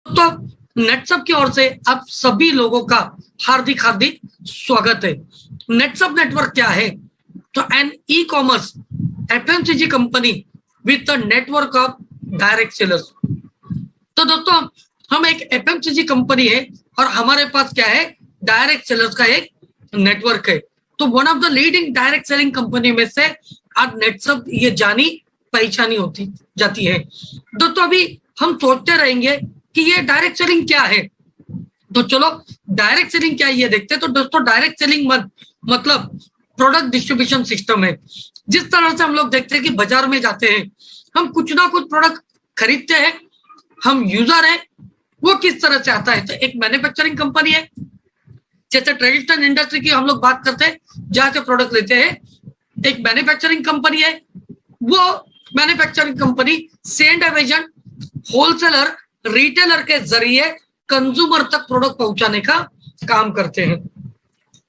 तो नेटसप की ओर से आप सभी लोगों का हार्दिक हार्दिक स्वागत है। नेटसप नेटवर्क क्या है? तो an ecommerce FMCG company with the network of direct sellers. तो दोस्तों हम एक एफएमसीजी कंपनी है और हमारे पास क्या है, डायरेक्ट सेलर्स का एक नेटवर्क है। तो one of the leading direct selling company में से आज नेटसप ये जानी पहचानी होती जाती है। दोस्तों अभी हम सोचते रहेंगे कि ये डायरेक्ट सेलिंग क्या है, तो चलो डायरेक्ट सेलिंग क्या है ये देखते हैं। तो दोस्तों डायरेक्ट सेलिंग मतलब प्रोडक्ट डिस्ट्रीब्यूशन सिस्टम है। जिस तरह से हम लोग देखते हैं कि बाजार में जाते हैं, हम कुछ ना कुछ प्रोडक्ट खरीदते हैं, हम यूजर है, वो किस तरह से आता है। तो एक मैन्युफैक्चरिंग कंपनी है, जैसे ट्रेडिशनल इंडस्ट्री की हम लोग बात करते हैं जहां से प्रोडक्ट लेते हैं, एक मैन्युफैक्चरिंग कंपनी है। वो manufacturing company send agent, wholesaler, retailer के जरिए कंज्यूमर तक प्रोडक्ट पहुंचाने का काम करते हैं।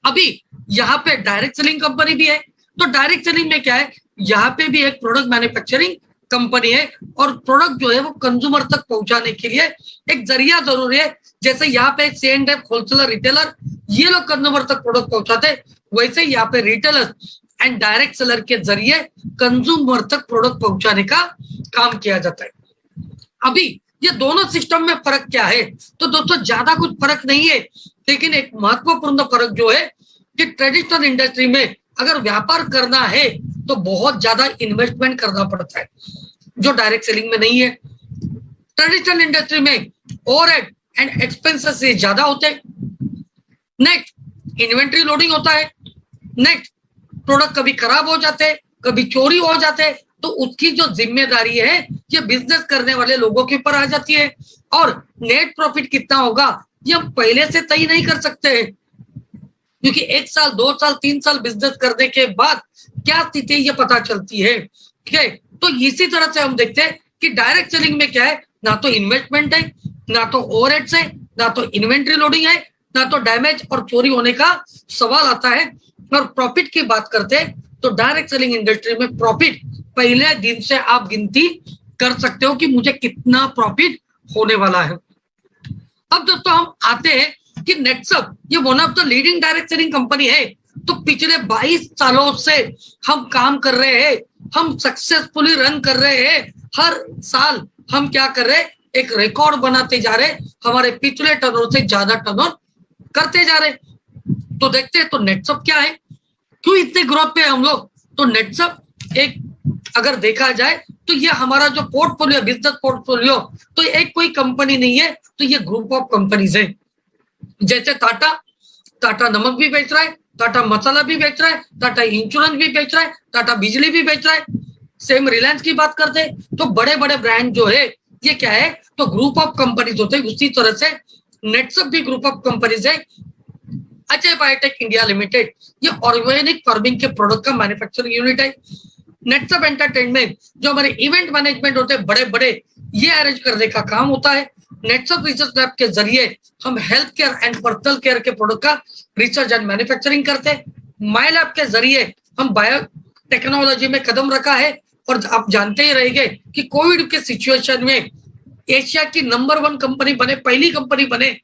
अभी यहाँ पे डायरेक्ट सेलिंग कंपनी भी है। तो डायरेक्ट सेलिंग में क्या है, यहाँ पे भी एक प्रोडक्ट मैन्युफैक्चरिंग कंपनी है और प्रोडक्ट जो है वो कंज्यूमर तक पहुंचाने के लिए एक जरिया जरूरी है। जैसे यहाँ पे सेंड है, होलसेलर, रिटेलर, ये लोग कंज्यूमर तक प्रोडक्ट पहुंचाते, वैसे यहाँ पे रिटेलर एंड डायरेक्ट सेलर के जरिए कंज्यूमर तक प्रोडक्ट पहुंचाने का काम किया जाता है। अभी ये दोनों सिस्टम में फर्क क्या है? तो दोस्तों ज्यादा कुछ फर्क नहीं है, लेकिन एक महत्वपूर्ण फर्क जो है कि ट्रेडिशनल इंडस्ट्री में अगर व्यापार करना है तो बहुत ज्यादा इन्वेस्टमेंट करना पड़ता है, जो डायरेक्ट सेलिंग में नहीं है। ट्रेडिशनल इंडस्ट्री में ओवरहेड एंड एक्सपेंसेस से ज्यादा होते हैं। नेक्स्ट इन्वेंट्री लोडिंग होता है। नेक्स्ट प्रोडक्ट कभी खराब हो जाते हैं, कभी चोरी हो जाते हैं, तो उसकी जो जिम्मेदारी है ये बिजनेस करने वाले लोगों के ऊपर आ जाती है। और नेट प्रॉफिट कितना होगा ये हम पहले से तय नहीं कर सकते हैं, क्योंकि 1 साल, 2 साल, 3 साल बिजनेस करने के बाद क्या स्थिति ये पता चलती है। ठीक है, तो इसी तरह से हम देखते हैं कि डायरेक्ट सेलिंग में क्या है, ना तो इन्वेस्टमेंट है, ना तो ओवरहेड्स है, ना तो इन्वेंट्री लोडिंग है, ना तो डैमेज और चोरी होने का सवाल आता है। और प्रॉफिट की बात करते हैं तो डायरेक्ट सेलिंग इंडस्ट्री में प्रॉफिट पहले दिन से आप गिनती कर सकते हो कि मुझे कितना प्रॉफिट होने वाला है। अब दोस्तों हम आते हैं कि नेटसप ये one of the leading direct selling company है। तो पिछले 22 सालों से हम काम कर रहे हैं, हम सक्सेसफुली रन कर रहे हैं। हर साल हम क्या कर रहे हैं, एक रिकॉर्ड बनाते जा रहे हैं, हमारे पिछले टर्नओवर से ज्यादा टर्नओवर करते जा रहे हैं। तो देखते हैं तो नेटसप क्या है, क्यों इतने ग्रोथ पे है हम लोग। तो नेटसप एक अगर देखा जाए तो ये हमारा जो पोर्टफोलियो, बिजनेस पोर्टफोलियो, तो एक कोई कंपनी नहीं है, तो ये ग्रुप ऑफ कंपनीज है। जैसे टाटा नमक भी बेच रहा है, टाटा मसाला भी बेच रहा है, टाटा इंश्योरेंस भी बेच रहा है, टाटा बिजली भी बेच रहा है। सेम रिलायंस की बात करते हैं तो बड़े बड़े ब्रांड जो है ये क्या है, तो ग्रुप ऑफ कंपनीज होते हैं। उसी तरह से नेटसप भी ग्रुप ऑफ कंपनीज है। अजय बायोटेक इंडिया लिमिटेड ये ऑर्गेनिक फार्मिंग के प्रोडक्ट का मैन्युफैक्चरिंग यूनिट है। नेटसप एंटरटेनमेंट जो हमारे इवेंट मैनेजमेंट होते हैं बड़े बड़े, ये अरेंज करने का काम होता है। नेटसप रिसर्च लैब के जरिए हम health care and personal care के प्रोडक्ट का रिसर्च एंड मैन्युफैक्चरिंग करते हैं। माई लैब के जरिए हम बायो टेक्नोलॉजी में कदम रखा है। और आप जानते ही रहेंगे कि कोविड के सिचुएशन में एशिया की नंबर 1 कंपनी बने, पहली कंपनी बने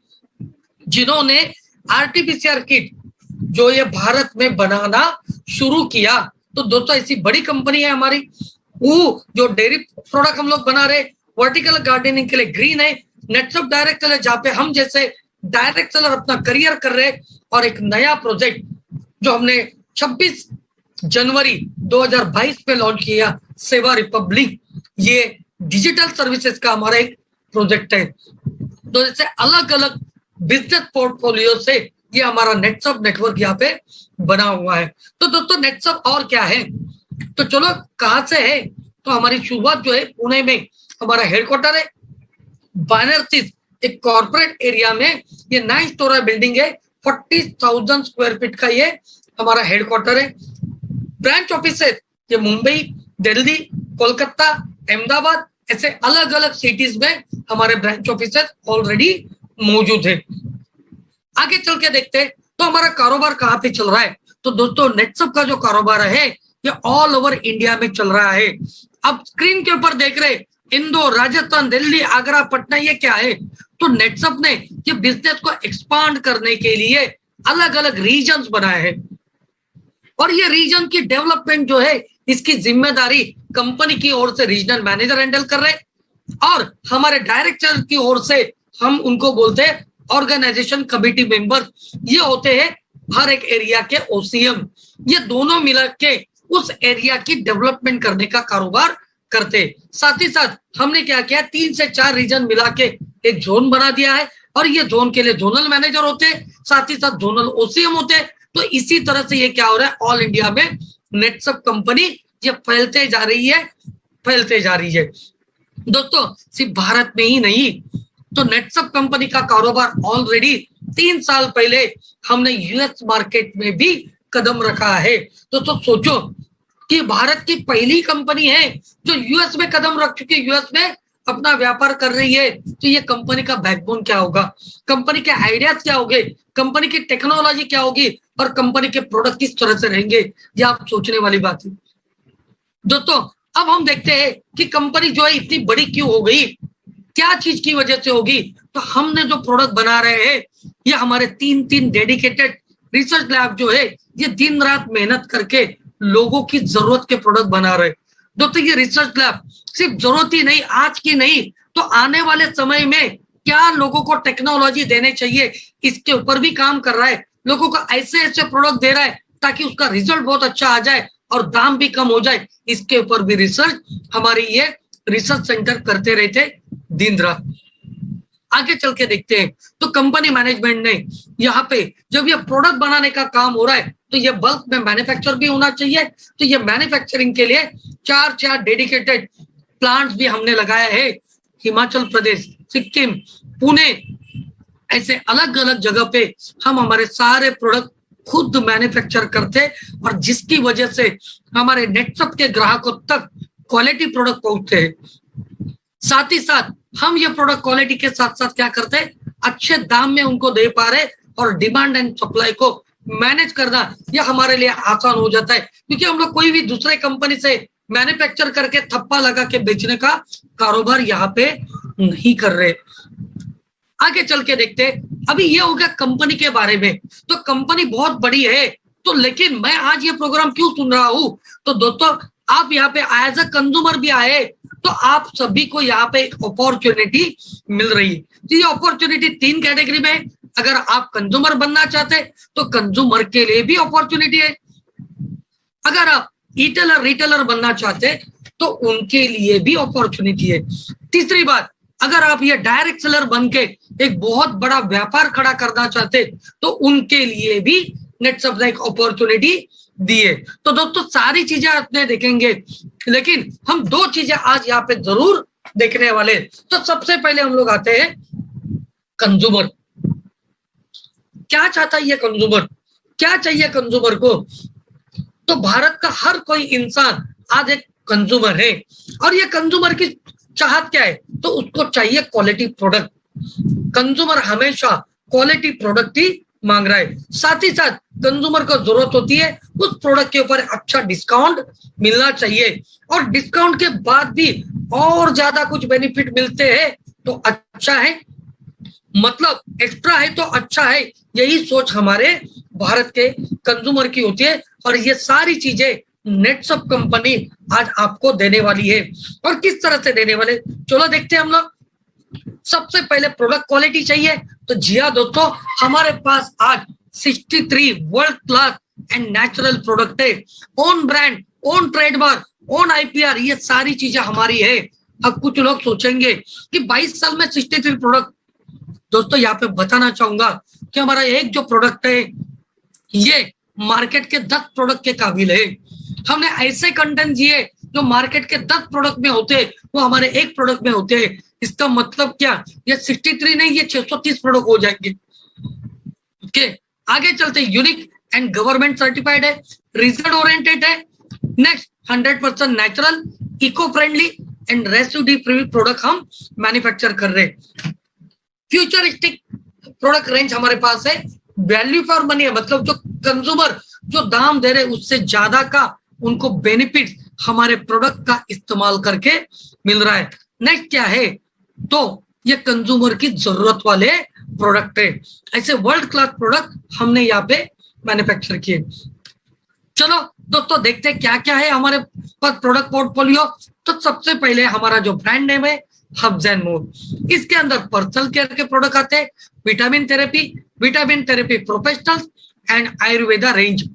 जिन्होंने आरटीपीसीआर किट जो ये भारत में बनाना शुरू किया। तो दोस्तों ऐसी बड़ी कंपनी है हमारी। वो जो डेयरी प्रोडक्ट हम लोग बना रहे, वर्टिकल गार्डनिंग के लिए ग्रीन है। नेटसप डायरेक्ट सेलर जहाँ पे हम जैसे डायरेक्ट सेलर अपना करियर कर रहे, और एक नया प्रोजेक्ट जो हमने 26 जनवरी 2022 में लॉन्च किया, सेवा रिपब्लिक, ये डिजिटल सर्विसेज का हमारा एक प्रोजेक्ट है। तो जैसे अलग अलग बिजनेस पोर्टफोलियो से ये हमारा नेटसप नेटवर्क यहाँ पे बना हुआ है। तो दोस्तों नेटसप और क्या है, तो चलो कहाँ से है, तो हमारी शुरुआत जो है पुणे में हमारा हेडक्वार्टर है। बैनर एक कॉर्पोरेट एरिया में ये 9 स्टोरी बिल्डिंग है, 40,000 स्क्वायर फीट का ये हमारा हेडक्वार्टर है। ब्रांच ऑफिस है ये मुंबई, दिल्ली, कोलकाता, अहमदाबाद, ऐसे अलग अलग सिटीज में हमारे ब्रांच ऑफिस ऑलरेडी मौजूद है। आगे चल के देखते हैं तो हमारा कारोबार कहाँ पे चल रहा है। तो दोस्तों नेटसप का जो कारोबार है ये ऑल ओवर इंडिया में चल रहा है। अब स्क्रीन के ऊपर देख रहे इंदौर, राजस्थान, दिल्ली, आगरा, पटना, ये क्या है? तो नेटसप ने ये बिजनेस को एक्सपांड करने के लिए अलग अलग रीजन्स बनाए हैं और ये रीजन की डेवलपमेंट जो है इसकी जिम्मेदारी कंपनी की ओर से रीजनल मैनेजर हैंडल कर रहे हैं और हमारे डायरेक्टर की ओर से हम उनको बोलते हैं ऑर्गेनाइजेशन कमिटी मेंबर। ये होते हैं हर एक एरिया के ओसीएम। ये दोनों मिला के उस एरिया की डेवलपमेंट करने का कारोबार करते। साथ ही साथ हमने क्या किया, 3 से 4 रीजन मिला के एक जोन बना दिया है और ये जोन के लिए जोनल मैनेजर होते हैं, साथ ही साथ जोनल ओसीएम होते हैं। तो इसी तरह से ये क्या हो रहा है, ऑल इंडिया में नेटसप कंपनी ये फैलते जा रही है, फैलते जा रही है। दोस्तों सिर्फ भारत में ही नहीं, तो नेटसप कंपनी का कारोबार ऑलरेडी 3 साल पहले हमने यूएस मार्केट में भी कदम रखा है। तो सोचो कि भारत की पहली कंपनी है जो यूएस में कदम रख चुकी है, यूएस में अपना व्यापार कर रही है। तो ये कंपनी का बैकबोन क्या होगा, कंपनी के आइडियाज क्या होंगे, कंपनी की टेक्नोलॉजी क्या होगी और कंपनी के प्रोडक्ट किस तरह से रहेंगे, ये आप सोचने वाली बात है। दोस्तों अब हम देखते हैं कि कंपनी जो है इतनी बड़ी क्यों हो गई, क्या चीज की वजह से होगी। तो हमने जो प्रोडक्ट बना रहे हैं ये हमारे 3 डेडिकेटेड रिसर्च लैब जो है ये दिन रात मेहनत करके लोगों की जरूरत के प्रोडक्ट बना रहे। दोस्तों ये रिसर्च लैब सिर्फ जरूरत ही नहीं, आज की नहीं, तो आने वाले समय में क्या लोगों को टेक्नोलॉजी देने चाहिए इसके ऊपर भी काम कर रहा है। लोगों को ऐसे ऐसे प्रोडक्ट दे रहा है ताकि उसका रिजल्ट बहुत अच्छा आ जाए और दाम भी कम हो जाए। इसके ऊपर भी रिसर्च हमारी ये रिसर्च सेंटर करते रहते दिन रात। आगे चल के देखते हैं तो कंपनी मैनेजमेंट ने यहाँ पे जब ये प्रोडक्ट बनाने का काम हो रहा है तो ये बल्क में मैन्युफैक्चर भी होना चाहिए। तो ये मैन्युफैक्चरिंग के लिए 4 डेडिकेटेड प्लांट्स भी हमने लगाया है। हिमाचल प्रदेश, सिक्किम, पुणे, ऐसे अलग अलग जगह पे हम हमारे सारे प्रोडक्ट खुद मैन्युफैक्चर करते और जिसकी वजह से हमारे नेटसप के ग्राहकों तक क्वालिटी प्रोडक्ट पहुंचते हैं। साथ ही साथ हम ये प्रोडक्ट क्वालिटी के साथ साथ क्या करते हैं, अच्छे दाम में उनको दे पा रहे और डिमांड एंड सप्लाई को मैनेज करना ये हमारे लिए आसान हो जाता है, क्योंकि हम लोग कोई भी दूसरे कंपनी से मैन्युफैक्चर करके थप्पा लगा के बेचने का कारोबार यहाँ पे नहीं कर रहे। आगे चल के देखते हैं। अभी ये हो गया कंपनी के बारे में। तो कंपनी बहुत बड़ी है, तो लेकिन मैं आज ये प्रोग्राम क्यों सुन रहा हूं, तो दोस्तों आप यहाँ पे एज अ कंज्यूमर भी आए तो आप सभी को यहाँ पे एक अपॉर्चुनिटी मिल रही है। तो ये अपॉर्चुनिटी 3 कैटेगरी में है। अगर आप कंज्यूमर बनना चाहते तो कंज्यूमर के लिए भी अपॉर्चुनिटी है। अगर आप ईटेलर रिटेलर बनना चाहते तो उनके लिए भी अपॉर्चुनिटी है। तीसरी बात, अगर आप ये डायरेक्ट सेलर बन के एक बहुत बड़ा व्यापार खड़ा करना चाहते तो उनके लिए भी नेटसप ने एक अपॉर्चुनिटी दी है। तो दोस्तों सारी चीजें आपने देखेंगे, लेकिन हम 2 चीजें आज यहाँ पे जरूर देखने वाले। तो सबसे पहले हम लोग आते हैं कंज्यूमर। क्या चाहता है ये कंज्यूमर, क्या चाहिए कंज्यूमर को। तो भारत का हर कोई इंसान आज एक कंज्यूमर है और ये कंज्यूमर की चाहत क्या है, तो उसको चाहिए क्वालिटी प्रोडक्ट। कंज्यूमर हमेशा क्वालिटी प्रोडक्ट ही मांग रहा है। साथ ही साथ कंज्यूमर को जरूरत होती है उस प्रोडक्ट के ऊपर अच्छा डिस्काउंट मिलना चाहिए और डिस्काउंट के बाद भी और ज्यादा कुछ बेनिफिट मिलते हैं तो अच्छा है, मतलब एक्स्ट्रा है तो अच्छा है। यही सोच हमारे भारत के कंज्यूमर की होती है और ये सारी चीजें नेटसप कंपनी आज आपको देने वाली है। और किस तरह से देने वाले, चलो देखते हैं हम लोग। सबसे पहले प्रोडक्ट क्वालिटी चाहिए, तो जी हाँ दोस्तों, हमारे पास आज 63 world class and natural product है। Own brand, own trademark, own IPR, ये सारी चीजें हमारी है। अब कुछ लोग सोचेंगे कि 22 साल में 63 प्रोडक्ट। दोस्तों यहाँ पे बताना चाहूंगा कि हमारा एक जो प्रोडक्ट है ये मार्केट के 10 प्रोडक्ट के काबिल है। हमने ऐसे कंटेंट दिए जो मार्केट के 10 प्रोडक्ट में होते हैं वो हमारे एक प्रोडक्ट में होते हैं। इसका मतलब क्या, ये 63 नहीं, ये 630 प्रोडक्ट हो जाएंगे। ओके, आगे चलते। यूनिक एंड गवर्नमेंट सर्टिफाइड है, रिजल्ट ओरिएंटेड है। Next 100% natural, eco friendly and residue free product हम मैन्युफैक्चर कर रहे हैं। फ्यूचरिस्टिक प्रोडक्ट रेंज हमारे पास है। वैल्यू फॉर मनी है, मतलब जो कंज्यूमर जो दाम दे रहे उससे ज्यादा का उनको बेनिफिट हमारे प्रोडक्ट का इस्तेमाल करके मिल रहा है। नेक्स्ट क्या है, तो ये कंज्यूमर की जरूरत वाले प्रोडक्ट है। ऐसे वर्ल्ड क्लास प्रोडक्ट हमने यहाँ पे मैन्युफैक्चर किए। चलो दोस्तों देखते हैं क्या क्या है हमारे पास प्रोडक्ट पोर्टफोलियो। तो सबसे पहले हमारा जो ब्रांड नेम है हब्स एंड मोर, इसके अंदर पर्सनल केयर के प्रोडक्ट आते हैं, vitamin therapy professionals and Ayurveda range.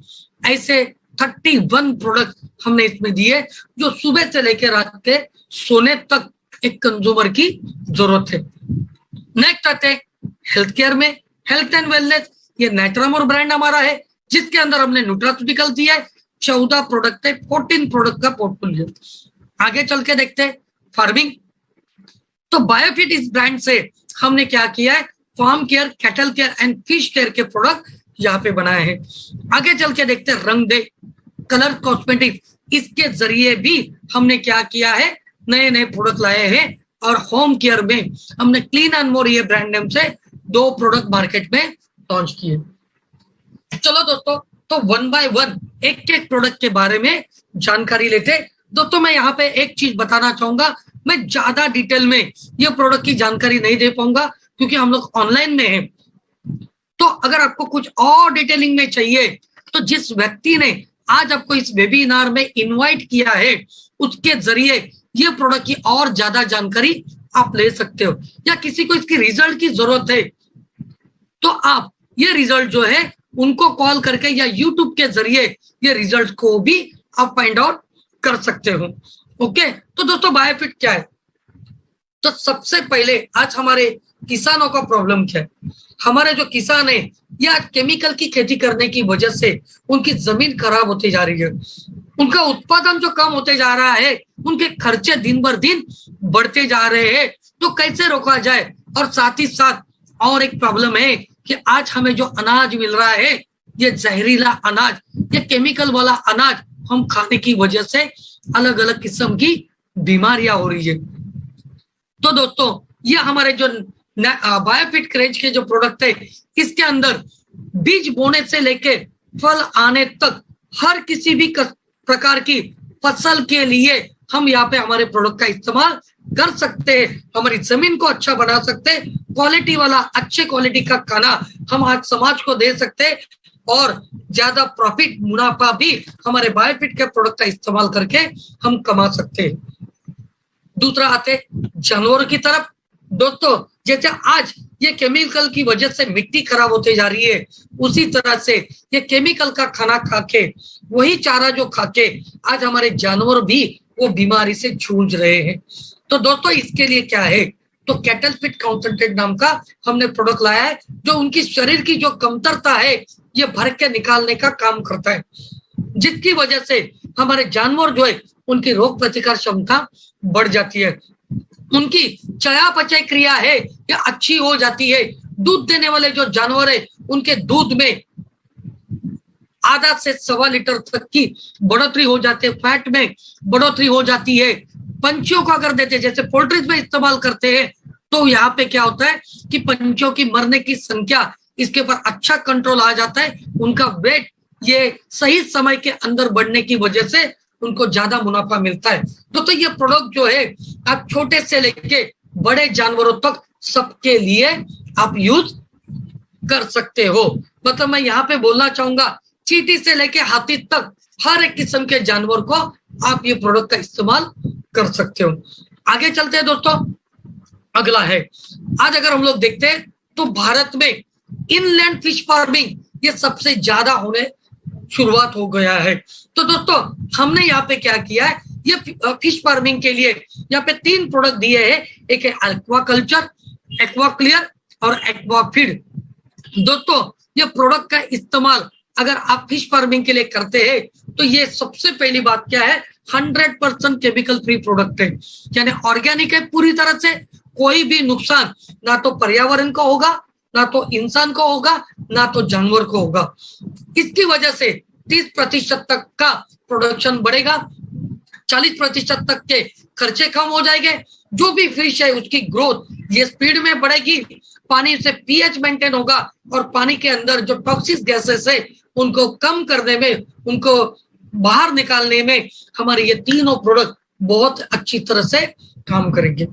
ऐसे 31 प्रोडक्ट हमने इसमें दिए जो सुबह से लेकर रात के सोने तक एक कंज्यूमर की जरूरत है। नेक्स्ट आते हैं हेल्थ केयर में, हेल्थ एंड वेलनेस। ये नेचुरामोर ब्रांड हमारा है जिसके अंदर हमने न्यूट्रास्यूटिकल दिया है, 14 प्रोडक्ट है, 14 प्रोडक्ट का पोर्टफोलियो। आगे चल के देखते हैं फार्मिंग। तो बायोफिट इस ब्रांड से हमने क्या किया है, farm care, cattle care and fish care के प्रोडक्ट यहाँ पे बनाए हैं। आगे चल के देखते हैं रंग दे कलर कॉस्मेटिक, इसके जरिए भी हमने क्या किया है, नए नए प्रोडक्ट लाए हैं। और होम केयर में हमने क्लीन एंड मोर ये ब्रांड नेम से 2 प्रोडक्ट मार्केट में लॉन्च किए। चलो दोस्तों, तो 1 बाय 1 एक एक प्रोडक्ट के बारे में जानकारी लेते। दोस्तों मैं यहाँ पे एक चीज बताना चाहूंगा, मैं ज्यादा डिटेल में ये प्रोडक्ट की जानकारी नहीं दे पाऊंगा क्योंकि हम लोग ऑनलाइन में हैं। तो अगर आपको कुछ और डिटेलिंग में चाहिए तो जिस व्यक्ति ने आज आपको इस वेबिनार में इनवाइट किया है उसके जरिए ये प्रोडक्ट की और ज्यादा जानकारी आप ले सकते हो, या किसी को इसकी रिजल्ट की जरूरत है तो आप ये रिजल्ट जो है उनको कॉल करके या यूट्यूब के जरिए ये रिजल्ट को भी आप फाइंड आउट कर सकते हो। ओके, तो दोस्तों बायोफिट क्या है, तो सबसे पहले आज हमारे किसानों का प्रॉब्लम क्या है। हमारे जो किसान है ये आज केमिकल की खेती करने की वजह से उनकी जमीन खराब होती जा रही है, उनका उत्पादन जो कम होते जा रहा है, उनके खर्चे दिन बर दिन बढ़ते जा रहे हैं। तो कैसे रोका जाए, और साथ ही साथ और एक प्रॉब्लम है कि आज हमें जो अनाज मिल रहा है ये जहरीला अनाज, ये केमिकल वाला अनाज हम खाने की वजह से अलग अलग किस्म की बीमारियां हो रही है। तो दोस्तों ये हमारे जो बायोफिट क्रेज के जो प्रोडक्ट है इसके अंदर बीज बोने से लेके फल आने तक हर किसी भी प्रकार की फसल के लिए हम यहाँ पे हमारे प्रोडक्ट का इस्तेमाल कर सकते हैं, हमारी जमीन को अच्छा बना सकते हैं, क्वालिटी वाला अच्छे क्वालिटी का खाना हम आज समाज को दे सकते हैं और ज्यादा प्रॉफिट मुनाफा भी हमारे बायोफिट के प्रोडक्ट का इस्तेमाल करके हम कमा सकते हैं। दूसरा आते जानवरों की तरफ। दोस्तों जैसे आज ये केमिकल की वजह से मिट्टी खराब होती जा रही है, उसी तरह से ये केमिकल का खाना खा के, वही चारा जो खा के आज हमारे जानवर भी वो बीमारी से जूझ रहे हैं। तो दोस्तों इसके लिए क्या है, तो कैटल फिट कॉन्सेंट्रेट नाम का हमने प्रोडक्ट लाया है जो उनकी शरीर की जो कमतरता है ये भर के निकालने का काम करता है, जिसकी वजह से हमारे जानवर जो है उनकी रोग प्रतिकार क्षमता बढ़ जाती है, उनकी चयापचय क्रिया है ये अच्छी हो जाती है। दूध देने वाले जो जानवर है उनके दूध में आधा से 1.25 लीटर तक की बढ़ोतरी हो जाती है, फैट में बढ़ोतरी हो जाती है। पंछियों को अगर देते जैसे पोल्ट्रीज में इस्तेमाल करते हैं तो यहाँ पे क्या होता है कि पंछियों की मरने की संख्या इसके ऊपर अच्छा कंट्रोल आ जाता है, उनका वेट ये सही समय के अंदर बढ़ने की वजह से उनको ज्यादा मुनाफा मिलता है। तो ये प्रोडक्ट जो है आप छोटे से लेके बड़े जानवरों तक सबके लिए आप यूज कर सकते हो। मतलब मैं यहाँ पे बोलना चाहूंगा चींटी से लेके हाथी तक हर एक किस्म के जानवर को आप ये प्रोडक्ट का इस्तेमाल कर सकते हो। आगे चलते हैं दोस्तों, अगला है आज अगर हम लोग देखते हैं तो भारत में इनलैंड फिश फार्मिंग ये सबसे ज्यादा होने शुरुआत हो गया है। तो दोस्तों हमने यहाँ पे क्या किया है, ये फिश फार्मिंग के लिए यहाँ पे 3 प्रोडक्ट दिए हैं, एक है एक्वाकल्चर, एक्वाक्लियर और एक्वाफीड। दोस्तों ये प्रोडक्ट का इस्तेमाल अगर आप फिश फार्मिंग के लिए करते हैं तो ये सबसे पहली बात क्या है, 100% केमिकल फ्री प्रोडक्ट है, यानी ऑर्गेनिक है पूरी तरह से, कोई भी नुकसान ना तो पर्यावरण को होगा, ना तो इंसान को होगा, ना तो जानवर को होगा। इसकी वजह से 30% तक का प्रोडक्शन बढ़ेगा, 40% तक के खर्चे कम हो जाएंगे, जो भी फिश है उसकी ग्रोथ ये स्पीड में बढ़ेगी, पानी से पीएच मेंटेन होगा और पानी के अंदर जो टॉक्सिक गैसेस है उनको कम करने में, उनको बाहर निकालने में हमारे ये तीनों प्रोडक्ट बहुत अच्छी तरह से काम करेंगे।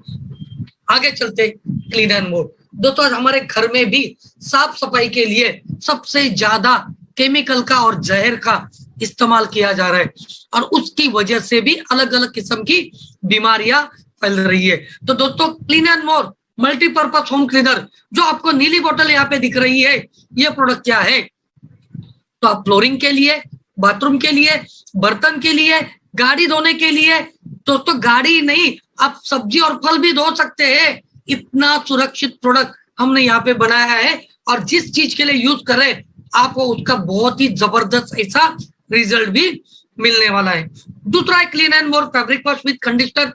आगे चलते क्लीन एंड मोर। दोस्तों आज हमारे घर में भी साफ सफाई के लिए सबसे ज्यादा केमिकल का और जहर का इस्तेमाल किया जा रहा है और उसकी वजह से भी अलग अलग किस्म की बीमारियां फैल रही है। तो दोस्तों clean and more multipurpose home cleaner, जो आपको नीली बोतल यहाँ पे दिख रही है, ये प्रोडक्ट क्या है? तो आप फ्लोरिंग के लिए, बाथरूम के लिए, बर्तन के लिए, गाड़ी धोने के लिए, दोस्तों गाड़ी नहीं आप सब्जी और फल भी धो सकते हैं। इतना सुरक्षित प्रोडक्ट हमने यहाँ पे बनाया है और जिस चीज के लिए यूज कर रहे हैं आपको उसका बहुत ही जबरदस्त ऐसा रिजल्ट भी मिलने वाला है। दूसरा है clean and more fabric wash with conditioner,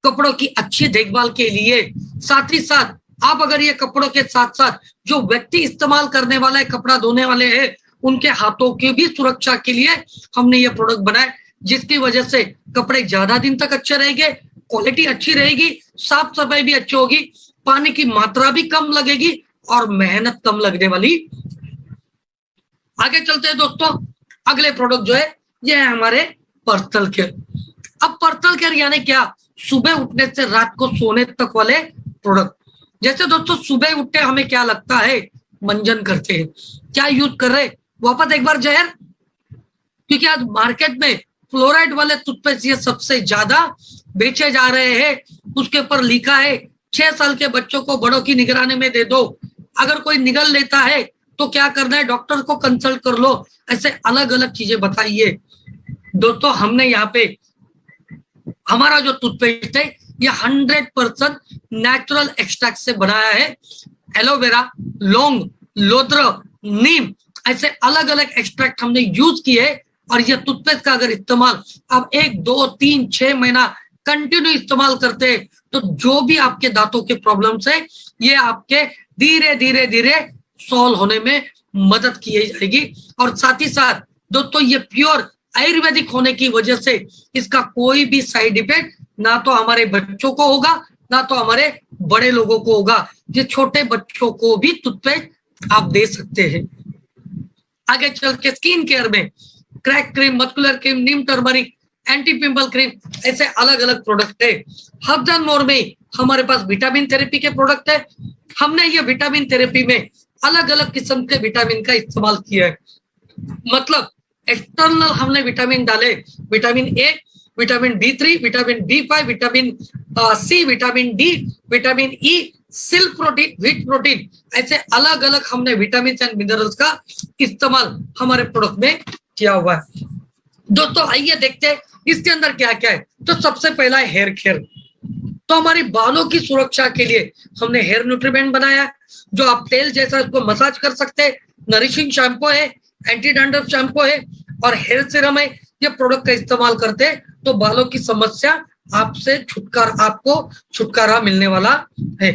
कपड़ों की अच्छी देखभाल के लिए। साथ ही साथ आप अगर ये कपड़ों के साथ साथ जो व्यक्ति इस्तेमाल करने वाला है, कपड़ा धोने वाले हैं, उनके हाथों की भी सुरक्षा के लिए हमने ये प्रोडक्ट बनाया, जिसकी वजह से कपड़े ज्यादा दिन तक अच्छे रहेंगे, क्वालिटी अच्छी रहेगी, साफ सफाई भी अच्छी होगी, पानी की मात्रा भी कम लगेगी और मेहनत कम लगने वाली। आगे चलते हैं दोस्तों, अगले प्रोडक्ट जो है ये है हमारे पर्सनल केयर। अब पर्सनल केयर यानी क्या? सुबह उठने से रात को सोने तक वाले प्रोडक्ट। जैसे दोस्तों सुबह उठते हमें क्या लगता है? मंजन करते हैं, क्या यूज कर रहे? वापस एक बार जहर, क्योंकि आज मार्केट में फ्लोराइड वाले टूथपेस्ट ये सबसे ज्यादा बेचे जा रहे हैं। उसके ऊपर लिखा है 6 साल के बच्चों को बड़ों की निगरानी में दे दो, अगर कोई निगल लेता है तो क्या करना है, डॉक्टर को कंसल्ट कर लो, ऐसे अलग अलग चीजें बताइए। दोस्तों हमने यहाँ पे हमारा जो टूथपेस्ट है ये 100% नेचुरल एक्सट्रैक्ट से बनाया है। एलोवेरा, लौंग, लोद्र, नीम, ऐसे अलग अलग एक्सट्रैक्ट हमने यूज किए और ये टूथपेस्ट का अगर इस्तेमाल आप 1, 2, 3, 6 महीना कंटिन्यू इस्तेमाल करते हैं तो जो भी आपके दांतों के प्रॉब्लम्स है ये आपके धीरे धीरे धीरे सॉल्व होने में मदद की जाएगी। और साथ ही साथ दोस्तों ये प्योर आयुर्वेदिक होने की वजह से इसका कोई भी साइड इफेक्ट ना तो हमारे बच्चों को होगा ना तो हमारे बड़े लोगों को होगा। ये छोटे बच्चों को भी टूथपेस्ट आप दे सकते हैं। आगे चल के स्किन केयर में क्रैक क्रीम, मस्कुलर क्रीम, नीम टर्मरिक, एंटी पिंपल क्रीम, ऐसे अलग अलग प्रोडक्ट है। हर्ब्स एंड मोर में हमारे पास विटामिन थेरेपी के प्रोडक्ट है। हमने ये विटामिन थेरेपी में अलग अलग किस्म के विटामिन का इस्तेमाल किया है। मतलब एक्सटर्नल हमने विटामिन डाले, vitamin A, vitamin B3, vitamin B5, vitamin C, vitamin D, vitamin E, silk protein, wheat protein, ऐसे अलग अलग हमने विटामिन एंड मिनरल्स का इस्तेमाल हमारे प्रोडक्ट में किया हुआ है। दोस्तों आइए देखते हैं इसके अंदर क्या क्या है। तो सबसे पहला है हेयर केयर। तो हमारी बालों की सुरक्षा के लिए हमने हेयर न्यूट्रीमेंट बनाया है, जो आप तेल जैसा इसको मसाज कर सकते हैं। नरिशिंग शैम्पू है, एंटी डैंड्रफ शैम्पू है और हेयर सीरम है। ये प्रोडक्ट का इस्तेमाल करते हैं तो बालों की समस्या आपको छुटकारा मिलने वाला है।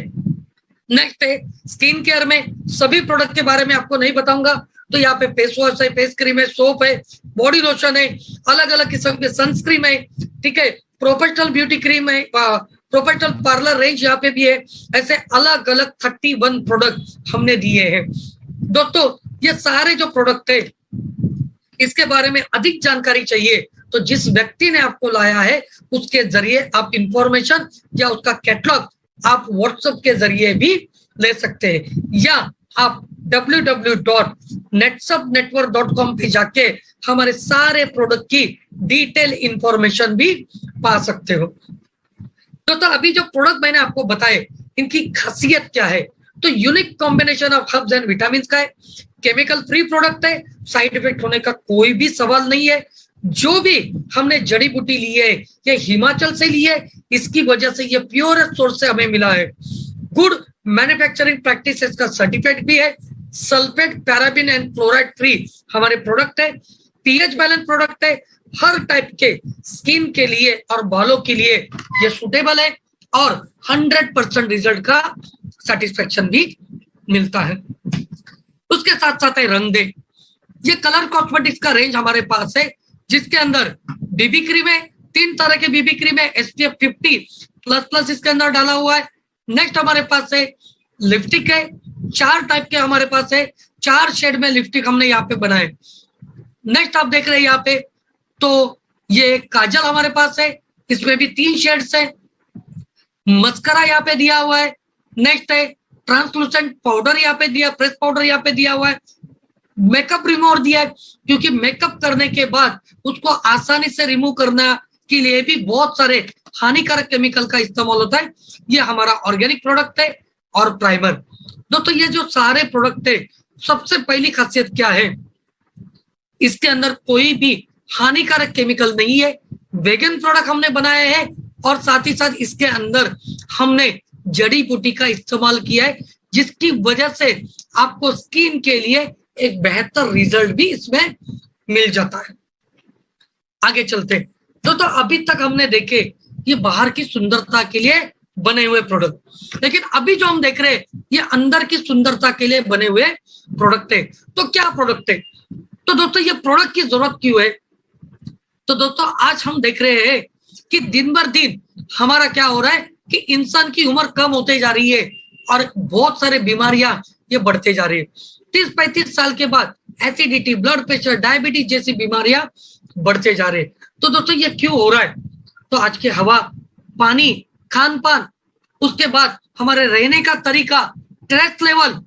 नेक्स्ट है स्किन केयर में सभी प्रोडक्ट के बारे में आपको नहीं बताऊंगा, तो यहाँ पे फेस वॉश है, फेस क्रीम है, सोप है, बॉडी लोशन है, अलग अलग किस्म के सनस्क्रीन है, ठीक है, प्रोफेशनल ब्यूटी क्रीम है, प्रोफेशनल पार्लर रेंज यहाँ पे भी है। ऐसे अलग अलग 31 प्रोडक्ट हमने दिए हैं। दोस्तों ये सारे जो प्रोडक्ट है इसके बारे में अधिक जानकारी चाहिए तो जिस व्यक्ति ने आपको लाया है उसके जरिए आप इंफॉर्मेशन या उसका कैटलॉग आप व्हाट्सएप के जरिए भी ले सकते हैं, या आप www.netsubnetwork.com पे जाके हमारे सारे प्रोडक्ट की डिटेल इंफॉर्मेशन भी पा सकते हो। तो अभी जो प्रोडक्ट मैंने आपको बताए इनकी खासियत क्या है? तो unique combination of herbs and vitamin का है, केमिकल फ्री प्रोडक्ट है, साइड इफेक्ट होने का कोई भी सवाल नहीं है। जो भी हमने जड़ी बूटी ली है ये हिमाचल से ली है, इसकी वजह से ये प्योर सोर्स से हमें मिला है। गुड मैन्युफैक्चरिंग प्रैक्टिसेस का सर्टिफिकेट भी है। Sulphate, paraben and fluoride free हमारे प्रोडक्ट है। पीएच बैलेंस प्रोडक्ट है, हर टाइप के स्किन के लिए और बालों के लिए ये सूटेबल है और 100% रिजल्ट का सेटिस्फेक्शन भी मिलता है। उसके साथ साथ है रंग दे। ये कलर कॉस्मेटिक्स का रेंज हमारे पास है जिसके अंदर बीबी क्रीम है, 3 तरह के बीबी क्रीम है, SPF 50++ इसके अंदर डाला हुआ है। नेक्स्ट हमारे पास है लिपस्टिक है, 4 टाइप के हमारे पास है, 4 शेड में लिपस्टिक हमने यहाँ पे बनाए। नेक्स्ट आप देख रहे हैं यहाँ पे तो ये काजल हमारे पास है, इसमें भी 3 शेड्स है। मस्करा यहाँ पे दिया हुआ है। नेक्स्ट है ट्रांसलूसेंट पाउडर यहाँ पे दिया, प्रेस पाउडर यहाँ पे दिया हुआ है। मेकअप रिमूवर दिया है, क्योंकि मेकअप करने के बाद उसको आसानी से रिमूव करना के लिए भी बहुत सारे हानिकारक केमिकल का इस्तेमाल होता है। ये हमारा ऑर्गेनिक प्रोडक्ट है। और प्राइमर। दोस्तों ये जो सारे प्रोडक्ट है, सबसे पहली खासियत क्या है, इसके अंदर कोई भी हानिकारक केमिकल नहीं है। वेगन प्रोडक्ट हमने बनाए हैं और साथ ही साथ इसके अंदर हमने जड़ी बूटी का इस्तेमाल किया है, जिसकी वजह से आपको स्किन के लिए एक बेहतर रिजल्ट भी इसमें मिल जाता है। आगे चलते। तो अभी तक हमने देखे ये बाहर की सुंदरता के लिए बने हुए प्रोडक्ट, लेकिन अभी जो हम देख रहे हैं ये अंदर की सुंदरता के लिए बने हुए प्रोडक्ट है। तो क्या प्रोडक्ट है? तो दोस्तों ये प्रोडक्ट की जरूरत क्यों है? तो दोस्तों आज हम देख रहे हैं कि दिन भर दिन हमारा क्या हो रहा है कि इंसान की उम्र कम होते जा रही है और बहुत सारे बीमारियां ये बढ़ते जा रही है। 30-35 साल के बाद एसिडिटी, ब्लड प्रेशर, डायबिटीज जैसी बीमारियां बढ़ते जा रहे हैं। तो दोस्तों ये क्यों हो रहा है? तो आज की हवा, पानी, खान पान, उसके बाद हमारे रहने का तरीका, स्ट्रेस लेवल,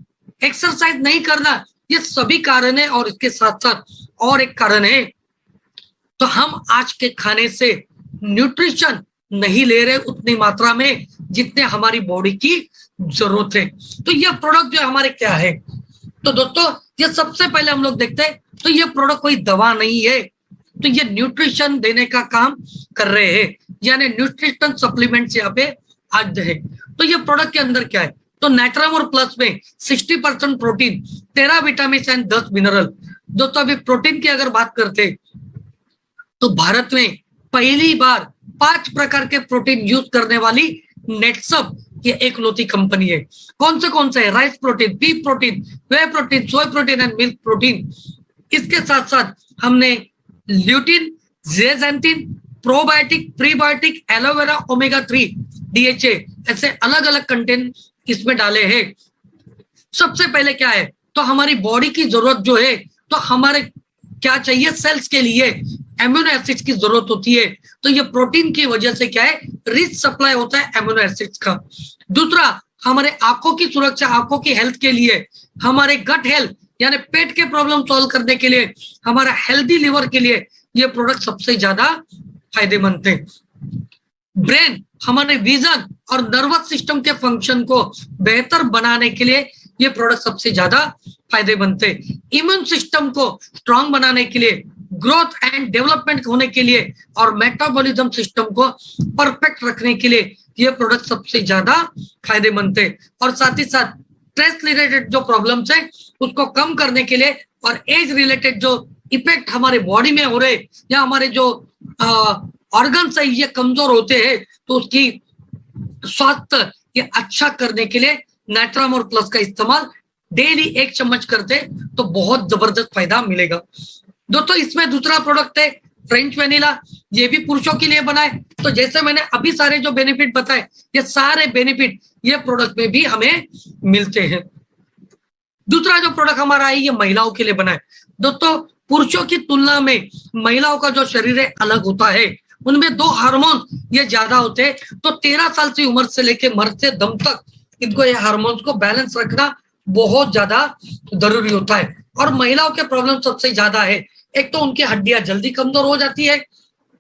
एक्सरसाइज नहीं करना, ये सभी कारण है। और इसके साथ साथ और एक कारण है, तो हम आज के खाने से न्यूट्रिशन नहीं ले रहे उतनी मात्रा में जितने हमारी बॉडी की जरूरत है। तो ये प्रोडक्ट जो हमारे क्या है? तो दोस्तों ये सबसे पहले हम लोग देखते हैं, तो ये प्रोडक्ट कोई दवा नहीं है, तो ये न्यूट्रिशन देने का काम कर रहे हैं, यानी न्यूट्रिशन सप्लीमेंट्स यहाँ पे आज है। तो ये प्रोडक्ट के अंदर क्या है? तो नाइट्रामोर प्लस में 60% प्रोटीन, 13 विटामिन एंड 10 मिनरल। दोस्तों अभी प्रोटीन की अगर बात करते तो भारत में पहली बार 5 प्रकार के प्रोटीन यूज करने वाली नेटसप ये एकलौती कंपनी है। कौन से है? Rice protein, beef protein, whey protein, soy protein and milk protein. इसके साथ साथ हमने lutein, zeaxanthin, probiotic, prebiotic, aloe vera, omega 3, DHA ऐसे अलग अलग कंटेंट इसमें डाले हैं। सबसे पहले क्या है? तो हमारी बॉडी की जरूरत जो है, तो हमारे क्या चाहिए? सेल्स के लिए एमिनो एसिड्स की जरूरत होती है। तो ये प्रोटीन की वजह से क्या है? रिच सप्लाई होता है एमिनो एसिड्स का। दूसरा, हमारे आंखों की सुरक्षा, आंखों की हेल्थ के लिए, हमारे गट हेल्थ यानी पेट के प्रॉब्लम सॉल्व करने के लिए, हमारा हेल्दी लिवर के लिए ये प्रोडक्ट सबसे ज्यादा फायदेमंद थे। ब्रेन, हमारे विजन और नर्वस सिस्टम के फंक्शन को बेहतर बनाने के लिए ये प्रोडक्ट सबसे ज्यादा फायदेमंद थे। इम्यून सिस्टम को स्ट्रांग बनाने के लिए, ग्रोथ एंड डेवलपमेंट होने के लिए और मेटाबॉलिज्म सिस्टम को परफेक्ट रखने के लिए ये प्रोडक्ट सबसे ज्यादा फायदेमंद थे। और साथ ही साथ स्ट्रेस रिलेटेड जो प्रॉब्लम्स है उसको कम करने के लिए और एज रिलेटेड जो इफेक्ट हमारे बॉडी में हो रहे या हमारे जो ऑर्गन्स है ये कमजोर होते हैं, तो उसकी स्वास्थ्य ये अच्छा करने के लिए नाइट्रामोर प्लस का इस्तेमाल डेली 1 चम्मच करते तो बहुत जबरदस्त फायदा मिलेगा। दोस्तों इसमें दूसरा प्रोडक्ट है फ्रेंच वेनिला, ये भी पुरुषों के लिए बना है। तो जैसे मैंने अभी सारे जो बेनिफिट बताए, ये सारे बेनिफिट ये प्रोडक्ट में भी हमें मिलते हैं। दूसरा जो प्रोडक्ट हमारा है ये महिलाओं के लिए बना है। दोस्तों पुरुषों की तुलना में महिलाओं का जो शरीर है अलग होता है, उनमें 2 हार्मोन ये ज्यादा होते हैं। तो 13 साल की उम्र से लेके मरते दम तक इनको ये हार्मोन्स को बैलेंस रखना बहुत ज्यादा जरूरी होता है। और महिलाओं के प्रॉब्लम सबसे ज्यादा है, एक तो उनकी हड्डियां जल्दी कमजोर हो जाती है,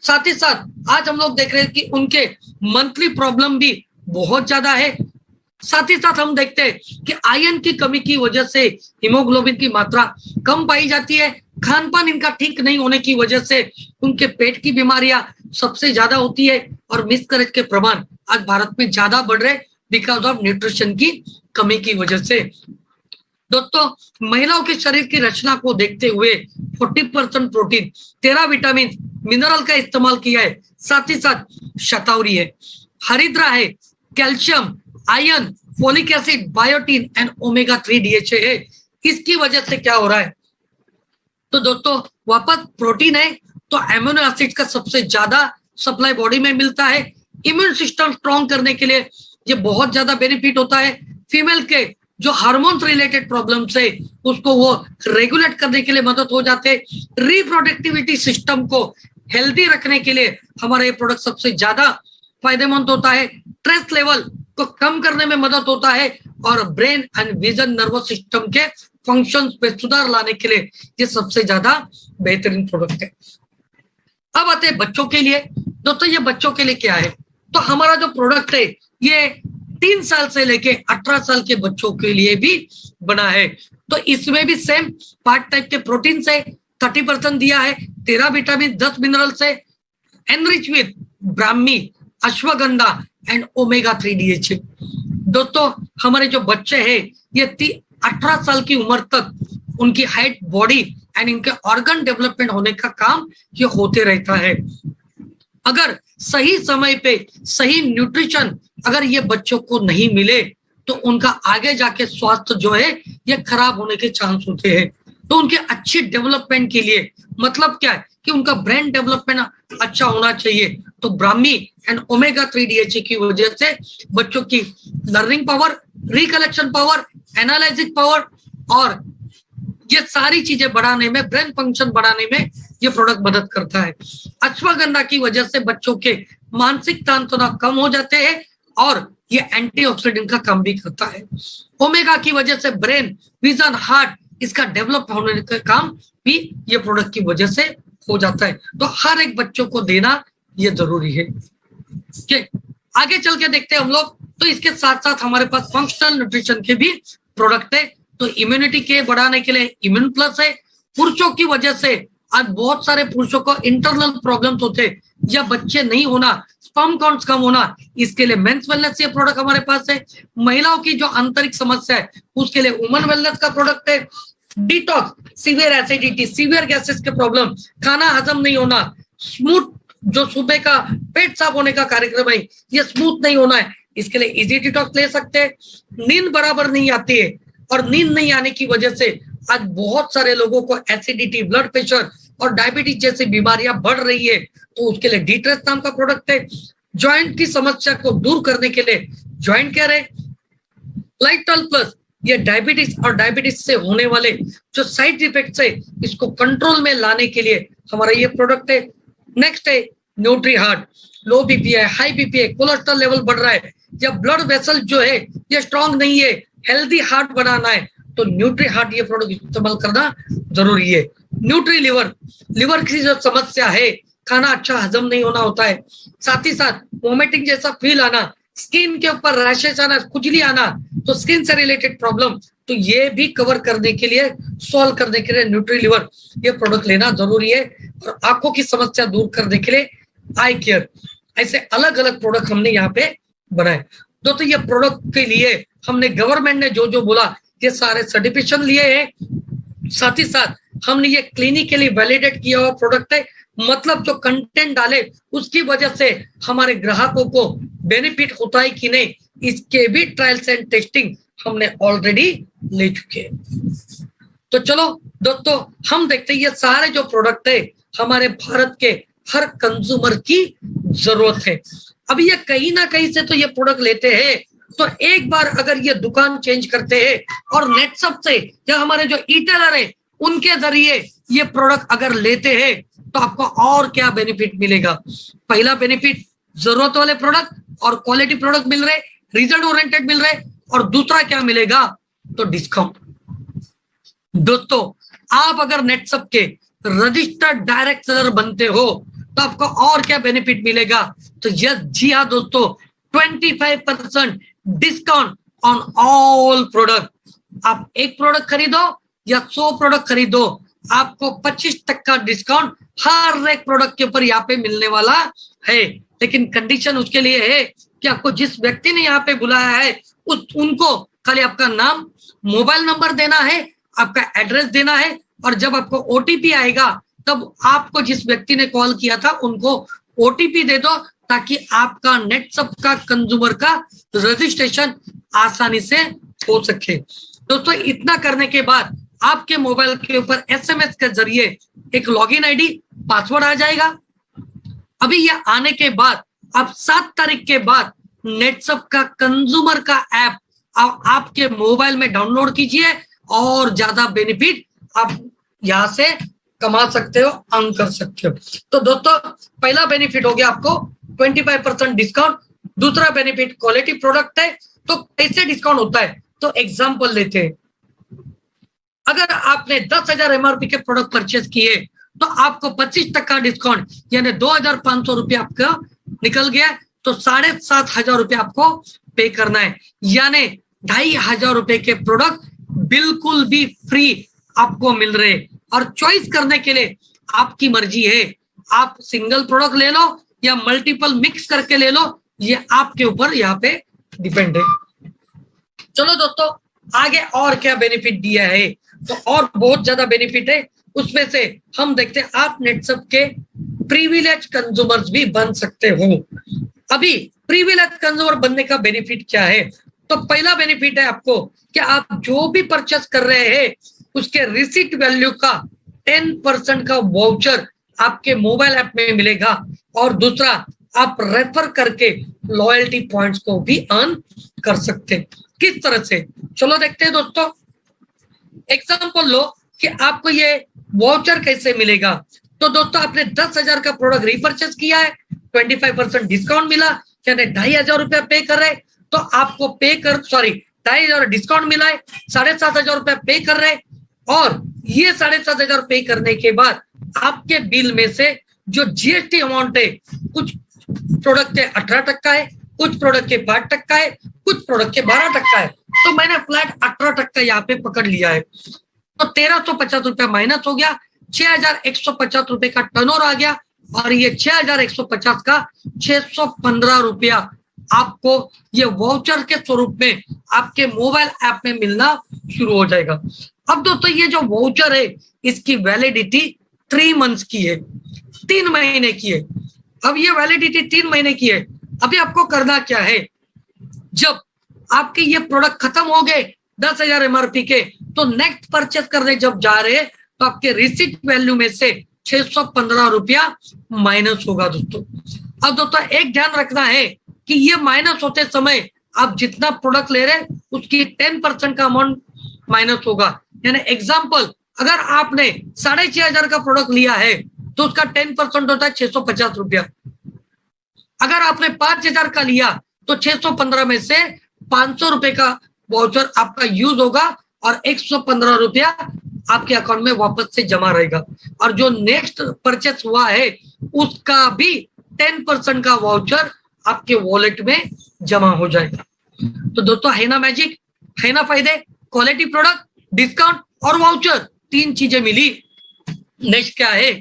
साथ ही साथ आज हम लोग देख रहे हैं कि उनके मंथली प्रॉब्लम भी बहुत ज्यादा है। साथ ही साथ हम देखते हैं कि आयरन की कमी की वजह से हीमोग्लोबिन की मात्रा कम पाई जाती है। खान पान इनका ठीक नहीं होने की वजह से उनके पेट की बीमारियां सबसे ज्यादा होती है और मिसकैरेज के प्रमाण आज भारत में ज्यादा बढ़ रहे बिकॉज ऑफ न्यूट्रिशन की कमी की वजह से। दोस्तों महिलाओं के शरीर की रचना को देखते हुए 40% प्रोटीन, 13 विटामिन, मिनरल का इस्तेमाल किया है। साथ ही साथ शतावरी है, हरिद्रा है, calcium, iron, folic acid, biotin and omega 3 DHA है। इसकी वजह से क्या हो रहा है? तो दोस्तों वापस प्रोटीन है तो एमिनो एसिड का सबसे ज्यादा सप्लाई बॉडी में मिलता है। इम्यून सिस्टम स्ट्रॉन्ग करने के लिए ये बहुत ज्यादा बेनिफिट होता है। फीमेल के जो हार्मोन्स रिलेटेड प्रॉब्लम्स है उसको वो रेगुलेट करने के लिए मदद हो जाते हैं। रिप्रोडक्टिविटी सिस्टम को हेल्दी रखने के लिए हमारा ये प्रोडक्ट सबसे ज्यादा फायदेमंद होता है। स्ट्रेस लेवल को कम करने में मदद होता है और brain and vision nervous system के फंक्शंस पे सुधार लाने के लिए ये सबसे ज्यादा बेहतरीन प्रोडक्ट है। अब आते हैं बच्चों के लिए। दोस्तों ये बच्चों के लिए क्या है, तो हमारा जो प्रोडक्ट है ये 3 साल से लेके 18 साल के बच्चों के लिए भी बना है। तो इसमें भी सेम 5 टाइप के प्रोटीन से 30% दिया है, 13 विटामिन, 10 मिनरल से, enrich with brahmi, ashwagandha and omega 3 DHA। दोस्तों हमारे जो बच्चे हैं ये 18 साल की उम्र तक उनकी हाइट, बॉडी एंड इनके ऑर्गन डेवलपमेंट होने का काम ये होते रहता है। अगर सही समय पे सही न्यूट्रिशन अगर ये बच्चों को नहीं मिले तो उनका आगे जाके स्वास्थ्य जो है ये खराब होने के चांस होते हैं। तो उनके अच्छी डेवलपमेंट के लिए मतलब क्या है कि उनका ब्रेन डेवलपमेंट अच्छा होना चाहिए। तो ब्राह्मी एंड ओमेगा 3 DHA की वजह से बच्चों की learning power, recollection power, analysing power और ये सारी चीजें बढ़ाने में, ब्रेन फंक्शन बढ़ाने में ये प्रोडक्ट मदद करता है। अश्वगंधा की वजह से बच्चों के मानसिक तान तनाव कम हो जाते हैं और ये एंटीऑक्सीडेंट का काम भी करता है। ओमेगा की वजह से ब्रेन, विजन, हार्ट इसका डेवलप होने का काम भी ये प्रोडक्ट की वजह से हो जाता है। तो हर एक बच्चों को देना ये जरूरी है। आगे चल के देखते हैं हम लोग। तो इसके साथ साथ हमारे पास फंक्शनल न्यूट्रिशन के भी प्रोडक्ट है। तो इम्यूनिटी के बढ़ाने के लिए इम्यून प्लस है। पुरुषों की वजह से आज बहुत सारे पुरुषों को इंटरनल प्रॉब्लम्स होते हैं या बच्चे नहीं होना, स्पर्म काउंट्स कम होना, इसके लिए मेंस वेलनेस ये प्रोडक्ट हमारे पास है। महिलाओं की जो आंतरिक समस्या है उसके लिए वुमन वेलनेस का प्रोडक्ट है। Detox, severe acidity, severe gases के प्रॉब्लम, खाना हजम नहीं होना, स्मूथ जो सुबह का पेट साफ होने का कार्यक्रम है ये स्मूथ नहीं होना है, इसके लिए इजी डिटॉक्स ले सकते हैं। नींद बराबर नहीं आती है और नींद नहीं आने की वजह से आज बहुत सारे लोगों को एसिडिटी, ब्लड प्रेशर और डायबिटीज जैसी बीमारियां बढ़ रही है। तो उसके लिए डिट्रेस नाम का प्रोडक्ट है। जॉइंट की समस्या को दूर करने के लिए जॉइंट केयर है। लाइटल प्लस ये डायबिटीज और डायबिटीज से होने वाले जो साइड इफेक्ट्स है इसको कंट्रोल में लाने के लिए हमारा ये प्रोडक्ट है। नेक्स्ट है न्यूट्री हार्ट। लो बीपी है, हाई बीपी है, कोलेस्ट्रॉल लेवल बढ़ रहा है या ब्लड वेसल जो है ये स्ट्रांग नहीं है, हेल्दी हार्ट बनाना है तो न्यूट्री हार्ट ये प्रोडक्ट इस्तेमाल करना जरूरी है। न्यूट्री लिवर, लिवर की जो समस्या है, खाना अच्छा हजम नहीं होना होता है, साथ ही साथ वोमिटिंग जैसा फील आना, स्किन के ऊपर रैशेस आना, खुजली आना, तो स्किन से रिलेटेड प्रॉब्लम, तो ये भी कवर करने के लिए, सॉल्व करने के लिए न्यूट्री लिवर ये प्रोडक्ट लेना जरूरी है। और आंखों की समस्या दूर करने के लिए आई केयर, ऐसे अलग अलग प्रोडक्ट हमने यहाँ पे बनाए। तो ये प्रोडक्ट के लिए हमने गवर्नमेंट ने जो जो बोला ये सारे सर्टिफिकेशन लिए हैं। साथ ही साथ हमने ये क्लिनिकली वैलिडेट किया हुआ प्रोडक्ट है, मतलब जो कंटेंट डाले उसकी वजह से हमारे ग्राहकों को बेनिफिट होता है कि नहीं, इसके भी ट्रायल्स एंड टेस्टिंग हमने ऑलरेडी ले चुके हैं। तो चलो दोस्तों हम देखते हैं ये सारे जो प्रोडक्ट है हमारे भारत के हर कंज्यूमर की जरूरत है। अब ये कहीं ना कहीं से तो ये प्रोडक्ट लेते हैं, तो एक बार अगर ये दुकान चेंज करते हैं और नेटसप से या हमारे जो ई-टेलर है उनके जरिए ये प्रोडक्ट अगर लेते हैं तो आपको और क्या बेनिफिट मिलेगा। पहला बेनिफिट, जरूरत वाले प्रोडक्ट और क्वालिटी प्रोडक्ट मिल रहे, रिजल्ट ओरिएंटेड मिल रहे, और दूसरा क्या मिलेगा तो डिस्काउंट। दोस्तों आप अगर नेटसप के रजिस्टर्ड डायरेक्ट सेलर बनते हो तो आपको और क्या बेनिफिट मिलेगा, तो यस जी हाँ दोस्तों, 25% डिस्काउंट ऑन ऑल प्रोडक्ट। आप एक प्रोडक्ट खरीदो या 100 प्रोडक्ट खरीदो, आपको 25% का डिस्काउंट हर एक प्रोडक्ट के ऊपर यहाँ पे मिलने वाला है। लेकिन कंडीशन उसके लिए है कि आपको जिस व्यक्ति ने यहाँ पे बुलाया है उनको खाली आपका नाम, मोबाइल नंबर देना है, आपका एड्रेस देना है, और जब आपको ओटीपी आएगा तब आपको जिस व्यक्ति ने कॉल किया था उनको ओटीपी दे दो, ताकि आपका नेटसप का कंज्यूमर का रजिस्ट्रेशन आसानी से हो सके। दोस्तों इतना करने के बाद आपके मोबाइल के ऊपर एसएमएस के जरिए एक लॉगिन आईडी, पासवर्ड आ जाएगा। अभी यह आने के बाद आप 7 तारीख के बाद नेटसप का कंज्यूमर का ऐप आपके मोबाइल में डाउनलोड कीजिए और ज्यादा बेनिफिट आप यहां से कमा सकते हो, अर्न कर सकते हो। तो दोस्तों पहला बेनिफिट हो गया आपको 25% डिस्काउंट। दूसरा बेनिफिट क्वालिटी प्रोडक्ट है। तो कैसे डिस्काउंट होता है, तो एग्जांपल लेते हैं। अगर आपने 10,000 एमआरपी के प्रोडक्ट परचेज किए तो आपको 25% डिस्काउंट यानी 2,500 रुपये आपका निकल गया। तो 7,500 रुपये आपको पे करना है, यानी 2,500 रुपए के प्रोडक्ट बिल्कुल भी फ्री आपको मिल रहे। और चॉइस करने के लिए आपकी मर्जी है, आप सिंगल प्रोडक्ट ले लो या मल्टीपल मिक्स करके ले लो, ये आपके ऊपर यहाँ पे डिपेंड है। चलो दोस्तों आगे और क्या बेनिफिट दिया है, तो और बहुत ज्यादा बेनिफिट है। उसमें से हम देखते हैं आप नेटसप के प्रिविलेज कंज्यूमर्स भी बन सकते हो। अभी प्रिविलेज कंज्यूमर बनने का बेनिफिट क्या है, तो पहला बेनिफिट है आपको कि आप जो भी परचेस कर रहे हैं उसके रिसीट वैल्यू का 10% का वाउचर आपके मोबाइल ऐप में मिलेगा। और दूसरा आप रेफर करके लॉयल्टी पॉइंट्स को भी अर्न कर सकते हैं। किस तरह से, चलो देखते हैं दोस्तों। एग्जांपल लो कि आपको ये वाउचर कैसे मिलेगा। तो दोस्तों आपने 10,000 का प्रोडक्ट रीपरचेस किया है, 25% डिस्काउंट मिला, यानी 2,500 रुपया पे कर रहे, तो आपको 2,500 डिस्काउंट मिला है, 7,500 रुपया पे कर रहे। और ये 7,500 पे करने के बाद आपके बिल में से जो जीएसटी अमाउंट है, कुछ प्रोडक्ट के 18% है, कुछ प्रोडक्ट के 5% है, कुछ प्रोडक्ट के 12% है। तो मैंने फ्लैट 18% यहाँ पे पकड़ लिया है। तो 1,350 रुपया माइनस हो गया, 6,150 रुपए का टर्नओवर आ गया। और ये 6,150 का 615 रुपया आपको ये वाउचर के स्वरूप में आपके मोबाइल ऐप में मिलना शुरू हो जाएगा। अब दोस्तों ये जो वाउचर है इसकी वैलिडिटी 3 मंथ्स की है, 3 महीने की है। अब ये वैलिडिटी 3 महीने की है। अभी आपको करना क्या है, जब आपके ये प्रोडक्ट खत्म हो गए 10,000 एमआरपी के, तो नेक्स्ट परचेस करने जब जा रहे हैं तो आपके रिसीट वैल्यू में से 615 रुपया माइनस होगा दोस्तों। अब दोस्तों एक ध्यान रखना है कि ये माइनस होते समय आप जितना प्रोडक्ट ले रहे हैं उसकी 10% का अमाउंट माइनस होगा। यानी एग्जांपल, अगर आपने 6,500 का प्रोडक्ट लिया है तो उसका 10% होता है 650 रुपया। अगर आपने 5,000 का लिया तो 615 में से 500 रुपए का वाउचर आपका यूज होगा और 115 रुपया आपके अकाउंट में वापस से जमा रहेगा। और जो नेक्स्ट परचेस हुआ है उसका भी 10% का वाउचर आपके वॉलेट में जमा हो जाएगा। तो दोस्तों है ना मैजिक, है ना फायदे, क्वालिटी प्रोडक्ट, डिस्काउंट और वाउचर, 3 चीजें मिली। नेक्स्ट क्या है,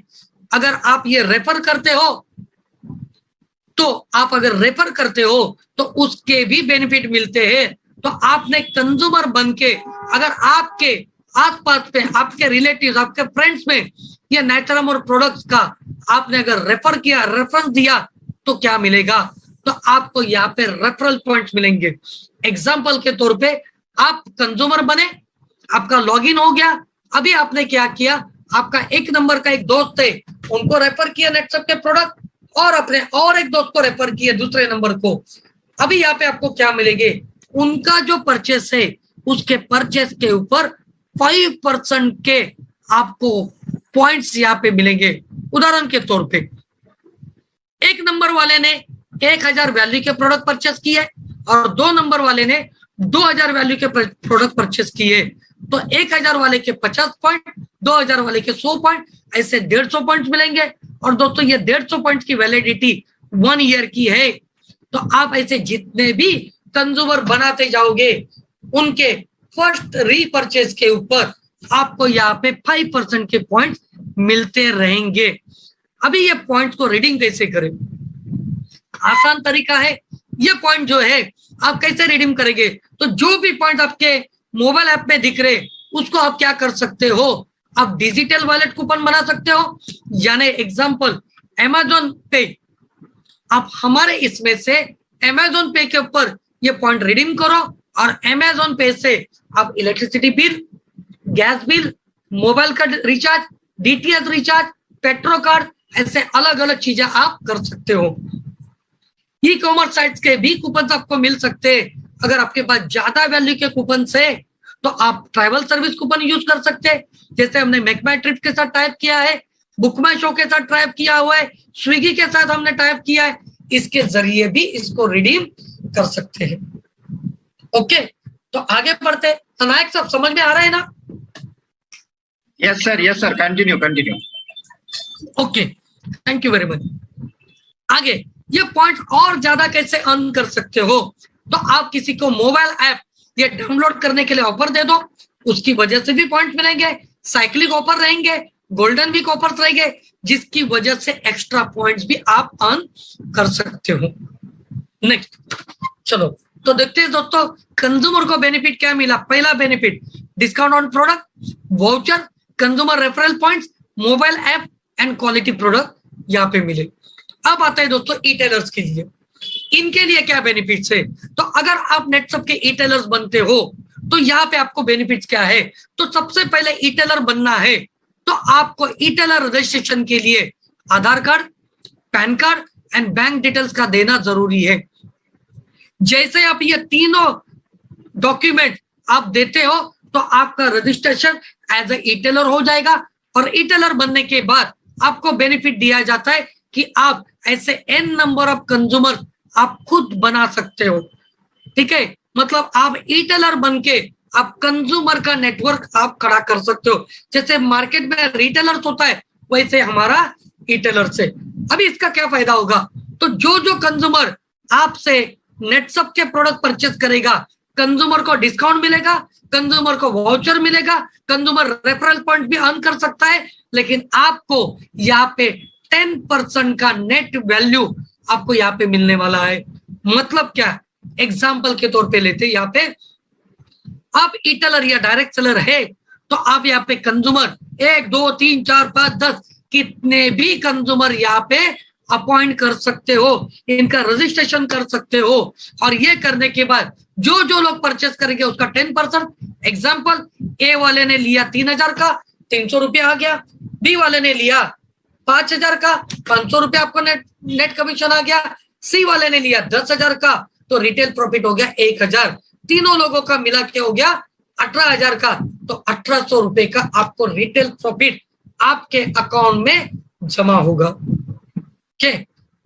अगर आप ये रेफर करते हो तो उसके भी बेनिफिट मिलते हैं। तो आपने कंज्यूमर बन के अगर आपके आसपास पे आपके रिलेटिव्स, आपके फ्रेंड्स में ये नेचरम और प्रोडक्ट्स का आपने अगर रेफर किया, रेफरेंस दिया, तो क्या मिलेगा, तो आपको यहाँ पे रेफरल पॉइंट्स मिलेंगे। एग्जाम्पल के तौर पे आप कंज्यूमर बने, आपका लॉगिन हो गया, अभी आपने क्या किया, आपका एक नंबर का एक दोस्त है, उनको रेफर किया नेटसप के प्रोडक्ट, और अपने और एक दोस्त को रेफर किया दूसरे नंबर को। अभी यहाँ पे आपको क्या मिलेंगे, उनका जो परचेस है उसके परचेस के ऊपर 5% के आपको पॉइंट्स यहाँ पे मिलेंगे। उदाहरण के तौर पे एक नंबर वाले ने 1,000 वैल्यू के प्रोडक्ट परचेस किए और 2 नंबर वाले ने 2,000 वैल्यू के प्रोडक्ट परचेस किए, तो 1,000 वाले के 50 पॉइंट, 2,000 वाले के 100 पॉइंट, ऐसे 150 पॉइंट मिलेंगे। और दोस्तों ये 150 पॉइंट की वैलिडिटी 1 ईयर की है। तो आप ऐसे जितने भी कंज्यूमर बनाते जाओगे उनके फर्स्ट रीपरचेज के ऊपर आपको यहाँ पे 5% के पॉइंट्स मिलते रहेंगे। अभी ये पॉइंट्स को रीडिंग कैसे करें, आसान तरीका है। ये पॉइंट जो है आप कैसे रिडीम करेंगे, तो जो भी पॉइंट आपके मोबाइल ऐप में दिख रहे उसको आप क्या कर सकते हो, आप डिजिटल वॉलेट कूपन बना सकते हो। यानी एग्जांपल अमेज़न पे, आप हमारे इसमें से अमेज़न पे के ऊपर ये पॉइंट रिडीम करो और अमेज़न पे से आप electricity bill, gas bill, mobile का recharge, DTH recharge, petro card, ऐसे अलग अलग चीजें आप कर सकते हो। ई कॉमर्स साइट्स के भी कूपन आपको मिल सकते हैं। अगर आपके पास ज्यादा वैल्यू के कूपन है तो आप ट्रैवल सर्विस कूपन यूज कर सकते हैं, जैसे हमने मेक माई ट्रिप के साथ टाइप किया है, बुक माई शो के साथ टाइप किया हुआ है, स्विगी के साथ हमने टाइप किया है, इसके जरिए भी इसको रिडीम कर सकते हैं। ओके, तो आगे बढ़ते हैं। अनायक सब समझ में आ रहा है ना? Yes sir, continue. Okay, thank you very much. आगे ये पॉइंट और ज्यादा कैसे अर्न कर सकते हो, तो आप किसी को मोबाइल ऐप ये डाउनलोड करने के लिए ऑफर दे दो, उसकी वजह से भी पॉइंट मिलेंगे, साइक्लिंग ऑफर रहेंगे, गोल्डन वीक ऑफर रहेंगे, जिसकी वजह से एक्स्ट्रा पॉइंट्स भी आप अर्न कर सकते हो। नेक्स्ट चलो, तो देखते हैं दोस्तों कंज्यूमर को बेनिफिट क्या मिला। पहला benefit discount on product, voucher, consumer referral points, mobile app and quality product यहाँ पे मिले। अब आता है दोस्तों ई टेलर्स के लिए, इनके लिए क्या बेनिफिट्स है। तो अगर आप नेटसप के ई टेलर्स बनते हो तो यहाँ पे आपको बेनिफिट्स क्या है। तो सबसे पहले ई टेलर बनना है तो आपको ई टेलर रजिस्ट्रेशन के लिए Aadhaar card, PAN card and bank details का देना जरूरी है। जैसे आप ये तीनों डॉक्यूमेंट आप देते हो तो आपका registration as a etailer हो जाएगा, और ई टेलर बनने के बाद आपको बेनिफिट दिया जाता है कि आप ऐसे एन नंबर ऑफ कंज्यूमर आप खुद बना सकते हो। ठीक है, मतलब आप ई टेलर बन के आप कंज्यूमर का नेटवर्क आप खड़ा कर सकते हो। जैसे मार्केट में रिटेलर्स होता है वैसे हमारा ई टेलर से। अभी इसका क्या फायदा होगा, तो जो कंज्यूमर आपसे नेटसप के प्रोडक्ट परचेस करेगा, कंज्यूमर को डिस्काउंट मिलेगा, कंज्यूमर को वाउचर मिलेगा, कंज्यूमर रेफरल पॉइंट भी अर्न कर सकता है, लेकिन आपको यहाँ पे 10% का नेट वैल्यू आपको यहाँ पे मिलने वाला है। मतलब क्या, एग्जाम्पल के तौर पे लेते, यहाँ पे आप ई टेलर या डायरेक्ट सेलर है तो आप यहाँ पे कंज्यूमर 1 2 3 4 5 10 कितने भी कंज्यूमर यहाँ पे अपॉइंट कर सकते हो, इनका रजिस्ट्रेशन कर सकते हो, और ये करने के बाद जो लोग परचेस करेंगे उसका 10%। एग्जाम्पल, ए वाले ने लिया 3000 का, 300 रुपया आ गया, बी वाले ने लिया 5000 का, 500 रुपया आपको नेट कमीशन आ गया, सी वाले ने लिया 10,000 का, तो रिटेल प्रॉफिट हो गया 1000। तीनों लोगों का मिला के हो गया 18,000 का, तो 1800 रुपए का आपको रिटेल प्रॉफिट आपके अकाउंट में जमा होगा। के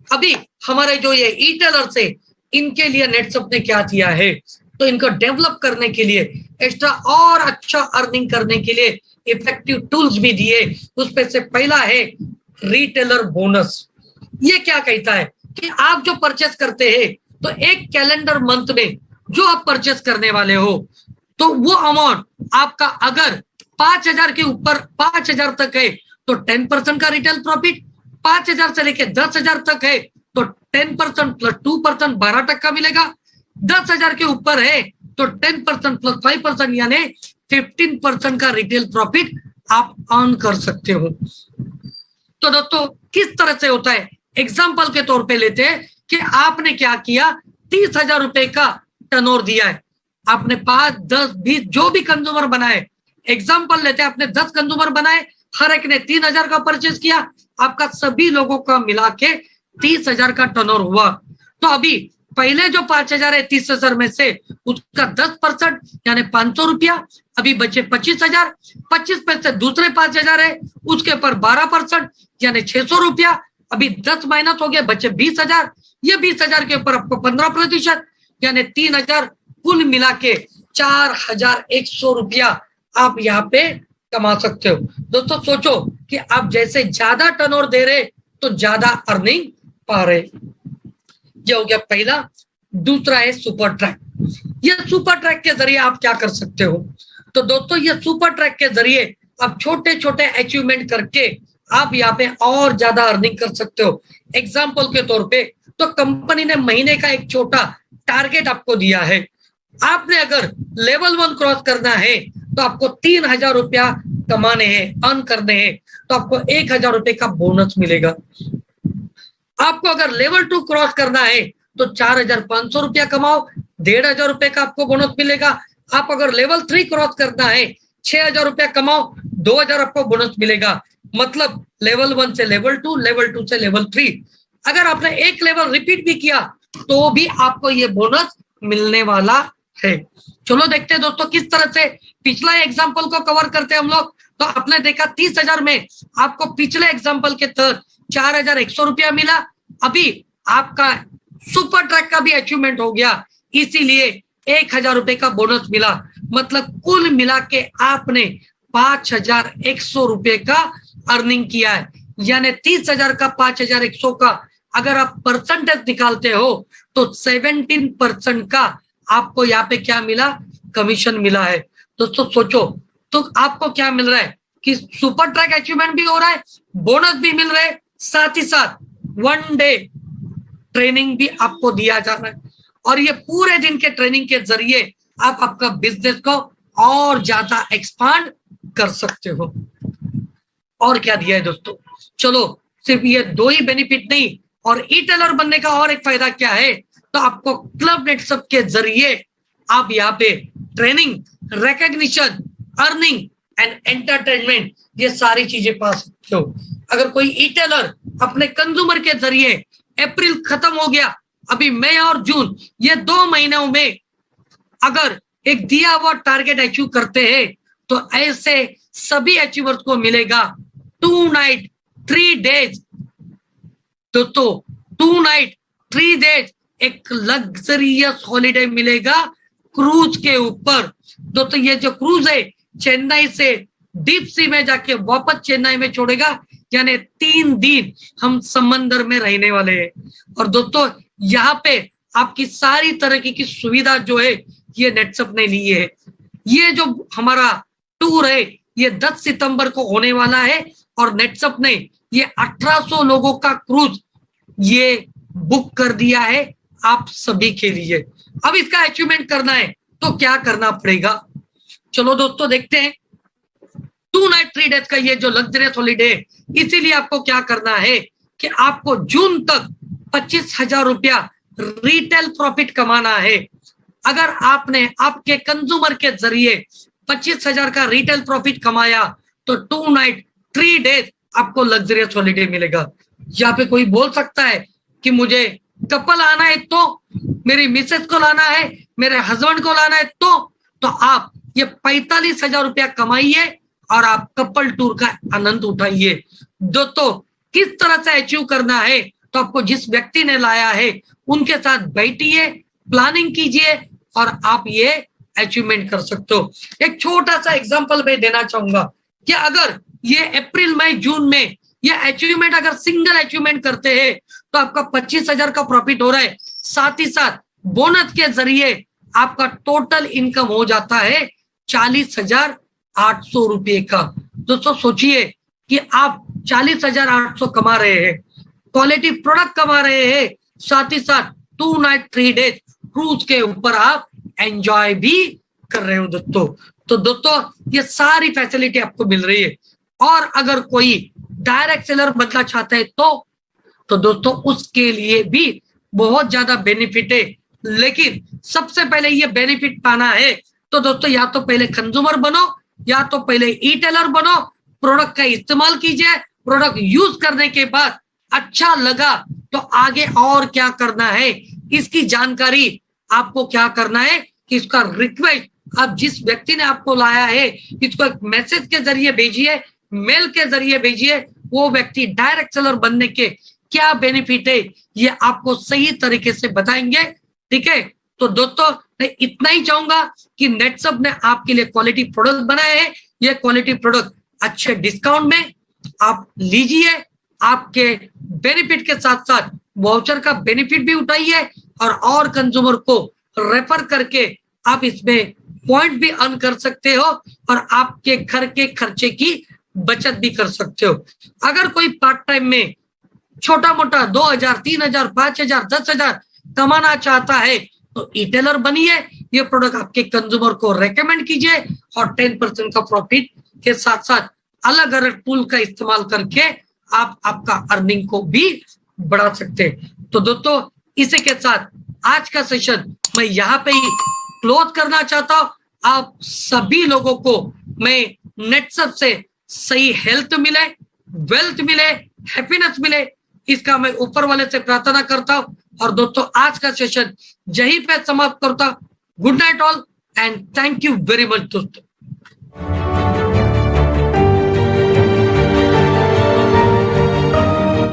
अभी हमारे जो ये ई टेलर्स है इनके लिए नेटसप ने क्या किया है, तो इनको डेवलप करने के लिए, एक्स्ट्रा और अच्छा अर्निंग करने के लिए इफेक्टिव टूल्स भी दिए। उसमें से पहला है रिटेलर बोनस। ये क्या कहता है कि आप जो परचेस करते हैं तो एक कैलेंडर मंथ में जो आप परचेस करने वाले हो तो वो अमाउंट आपका अगर 5,000 के ऊपर 5,000 तक है तो 10% का रिटेल प्रॉफिट, 5,000 से लेके 10,000 तक है तो 10% प्लस 2% 12% का मिलेगा, 10,000 के ऊपर है तो 10% प्लस 5% यानी 15% का रिटेल प्रॉफिट आप अर्न कर सकते हो। तो दोस्तों किस तरह से होता है, एग्जाम्पल के तौर पे लेते हैं कि आपने क्या किया, 30,000 रुपए का टर्नओवर दिया है, आपने 5 10 20 जो भी कंज्यूमर बनाए, एग्जाम्पल लेते हैं आपने 10 कंज्यूमर बनाए, हर एक ने 3,000 का परचेज किया, आपका सभी लोगों का मिला के 30,000 का टर्नओवर हुआ। तो अभी पहले जो 5,000 है 30,000 में से उसका 10% यानी 500 रुपया, अभी बचे 25,000, 25 में से दूसरे 5,000 है उसके ऊपर 12% यानी 600 रुपया, अभी 10 माइनस हो गया बचे 20,000, ये 20,000 के ऊपर आपको 15% यानी 3,000, कुल मिला के 4,100 रुपया आप यहाँ पे कमा सकते हो। दोस्तों सोचो कि आप जैसे ज्यादा टर्नओवर दे रहे तो ज्यादा अर्निंग पा रहे। ये हो गया पहला। दूसरा है सुपर ट्रैक। ये सुपर ट्रैक के जरिए आप क्या कर सकते हो, तो दोस्तों ये सुपर ट्रैक के जरिए आप छोटे छोटे अचीवमेंट करके आप यहाँ पे और ज्यादा अर्निंग कर सकते हो। एग्जाम्पल के तौर पे तो कंपनी ने महीने का एक छोटा टारगेट आपको दिया है, आपने अगर लेवल 1 क्रॉस करना है तो आपको 3,000 रुपया कमाने हैं, अर्न करने हैं, तो आपको 1,000 रुपए का बोनस मिलेगा। आपको अगर लेवल 2 क्रॉस करना है तो 4,500 रुपया कमाओ, 1,500 रुपए का आपको बोनस मिलेगा। आप अगर लेवल 3 क्रॉस करना है 6,000 रुपया कमाओ, 2,000 आपको बोनस मिलेगा। मतलब लेवल 1 से लेवल 2, लेवल 2 से लेवल 3। अगर आपने एक लेवल रिपीट भी किया तो भी आपको ये बोनस मिलने वाला है। चलो देखते हैं दोस्तों किस तरह से पिछला एग्जाम्पल को कवर करते हैं हम लोग। तो आपने देखा 30,000 में आपको पिछले एग्जाम्पल के तहत 4,100 रुपया मिला। अभी आपका सुपर ट्रैक का भी अचीवमेंट हो गया, इसीलिए 1,000 रुपए का बोनस मिला। मतलब कुल मिला के आपने 5,100 रुपए का अर्निंग किया है। यानी 30,000 का 5,100 का अगर आप परसेंटेज निकालते हो तो 17% का आपको यहाँ पे क्या मिला, कमीशन मिला है। दोस्तों सोचो तो आपको क्या मिल रहा है कि सुपर ट्रैक अचीवमेंट भी हो रहा है, बोनस भी मिल रहा है, साथ ही साथ 1 डे ट्रेनिंग भी आपको दिया जा रहा है। और ये पूरे दिन के ट्रेनिंग के जरिए आप आपका बिजनेस को और ज्यादा एक्सपांड कर सकते हो। और क्या दिया है दोस्तों, चलो सिर्फ ये 2 ही बेनिफिट नहीं, और ई टेलर बनने का और एक फायदा क्या है, तो आपको क्लब नेटसप के जरिए आप यहाँ पे training, recognition, earning and entertainment ये सारी चीजें पा सकते हो। अगर कोई ई टेलर अपने कंज्यूमर के जरिए, अप्रैल खत्म हो गया, अभी मई और जून ये 2 महीनों में अगर एक दिया हुआ टारगेट अचीव करते हैं तो ऐसे सभी अचीवर्स को मिलेगा 2 नाइट 3 डेज। दोस्तों 2 नाइट 3 डेज एक लग्जरियस हॉलिडे मिलेगा क्रूज के ऊपर। दोस्तों ये जो क्रूज है चेन्नई से डीप सी में जाके वापस चेन्नई में छोड़ेगा, यानी 3 दिन हम समंदर में रहने वाले हैं। और दोस्तों यहाँ पे आपकी सारी तरह की सुविधा जो है ये नेटसप ने ली है। ये जो हमारा टूर है ये 10 सितंबर को होने वाला है और नेटसप ने ये 1800 लोगों का क्रूज ये बुक कर दिया है आप सभी के लिए। अब इसका अचीवमेंट करना है तो क्या करना पड़ेगा, चलो दोस्तों देखते हैं। 2 नाइट 3 डेज का ये जो लग्जरियस हॉलीडे है, इसीलिए आपको क्या करना है कि आपको जून तक 25,000 रुपया रिटेल प्रॉफिट कमाना है। अगर आपने आपके कंज्यूमर के जरिए 25,000 का रिटेल प्रॉफिट कमाया तो 2 नाइट 3 डेज आपको लग्जरियस हॉलीडे मिलेगा। यहाँ पे कोई बोल सकता है कि मुझे कपल आना है, तो मेरी मिसेस को लाना है, मेरे हस्बैंड को लाना है, तो आप ये 45,000 रुपया कमाइए और आप कपल टूर का आनंद उठाइए। दोस्तों किस तरह से अचीव करना है, तो आपको जिस व्यक्ति ने लाया है उनके साथ बैठिए, प्लानिंग कीजिए और आप ये अचीवमेंट कर सकते हो। एक छोटा सा एग्जांपल मैं देना चाहूंगा कि अगर ये अप्रैल मई जून में ये अचीवमेंट अगर सिंगल अचीवमेंट करते हैं तो आपका 25,000 का प्रॉफिट हो रहा है, साथ ही साथ बोनस के जरिए आपका टोटल इनकम हो जाता है 40,800 रुपये का। दोस्तों सोचिए कि आप 40,800 कमा रहे हैं, क्वालिटी प्रोडक्ट कमा रहे हैं, साथ ही साथ 2 नाइट 3 डेज क्रूज के ऊपर आप एंजॉय भी कर रहे हो दोस्तों। तो दोस्तों ये सारी फैसिलिटी आपको मिल रही है। और अगर कोई डायरेक्ट सेलर बनना चाहता है तो दोस्तों उसके लिए भी बहुत ज्यादा बेनिफिट है। लेकिन सबसे पहले ये बेनिफिट पाना है तो दोस्तों या तो पहले कंज्यूमर बनो या तो पहले ई टेलर बनो, प्रोडक्ट का इस्तेमाल कीजिए, प्रोडक्ट यूज करने के बाद अच्छा लगा तो आगे और क्या करना है इसकी जानकारी आपको क्या करना है कि इसका रिक्वेस्ट आप जिस व्यक्ति ने आपको लाया है इसको एक मैसेज के जरिए भेजिए, मेल के जरिए भेजिए। वो व्यक्ति डायरेक्ट सेलर बनने के क्या बेनिफिट है ये आपको सही तरीके से बताएंगे, ठीक है। तो दोस्तों मैं इतना ही चाहूंगा कि नेटसप ने आपके लिए क्वालिटी प्रोडक्ट बनाए हैं। ये क्वालिटी प्रोडक्ट अच्छे डिस्काउंट में आप लीजिए, आपके बेनिफिट के साथ साथ वाउचर का बेनिफिट भी उठाइए और कंज्यूमर को रेफर करके आप इसमें पॉइंट भी अर्न कर सकते हो और आपके घर के खर्चे की बचत भी कर सकते हो। अगर कोई पार्ट टाइम में छोटा मोटा 2,000, 3,000, 5,000, 10,000 कमाना चाहता है तो ई टेलर बनिए, ये प्रोडक्ट आपके कंज्यूमर को रेकमेंड कीजिए और 10% का प्रॉफिट के साथ साथ अलग अलग टूल का इस्तेमाल करके आप आपका अर्निंग को भी बढ़ा सकते हैं। तो दोस्तों इसी के साथ आज का सेशन मैं यहाँ पे ही क्लोज करना चाहता हूँ। आप सभी लोगों को मैं नेटसप से सही हेल्थ मिले, वेल्थ मिले, हैप्पीनेस मिले, इसका मैं ऊपर वाले से प्रार्थना करता हूँ। और दोस्तों आज का सेशन यहीं पे समाप्त करता हूँ। Good night all and thank you very much दोस्तों.